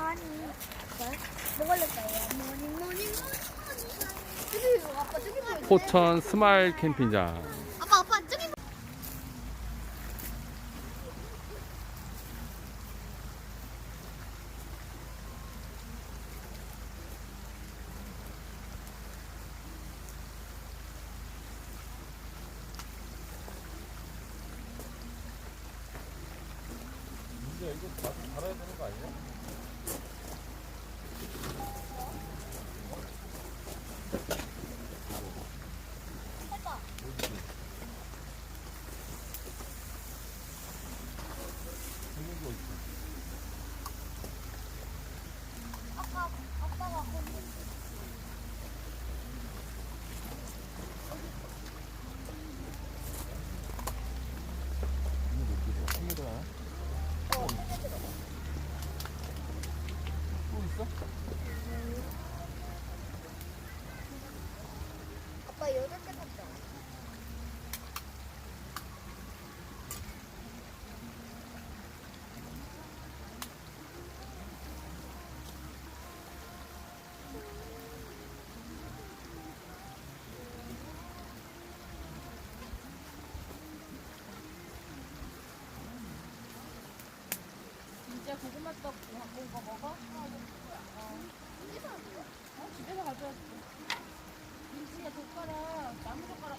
모닝. 뭐 걸릴 거예요? 모닝. 저기 아빠 저기 보여. 포천 스마일 캠핑장. 아빠 저기. 이제 이거 달아야 되는 거 아니야? 해봐. 있는 거 있어. 아빠가 건든. 또 있어? 아빠 8개 샀다. 진짜 고구마떡 갖고 온 거 먹어? 집에서 가져왔어. 민지야 젓가락, 나무 젓가락.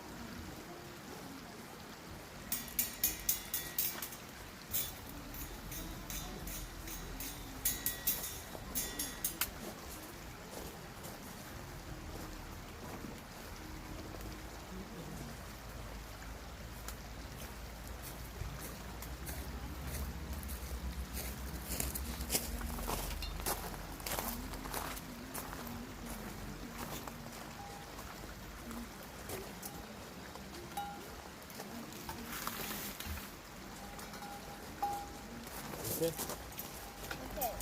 이렇게? 이렇게.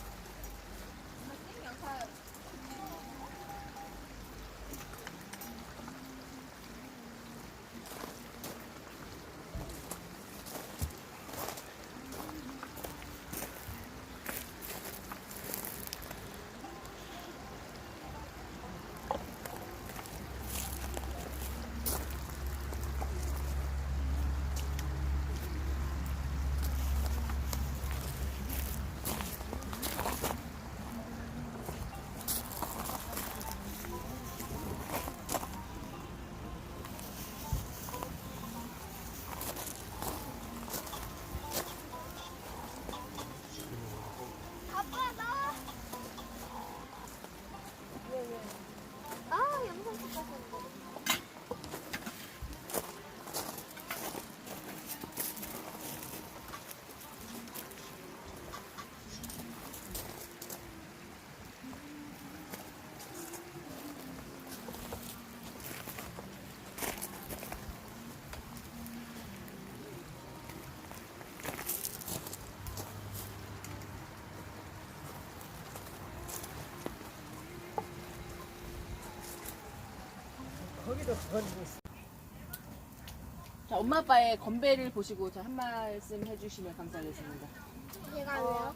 아빠 나. 왜? 아 영상 찍었었는데. 자, 엄마 아빠의 건배를 보시고 자, 한 말씀 해주시면 감사하겠습니다. 제가 왜요?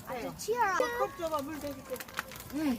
아주 치열한. 응.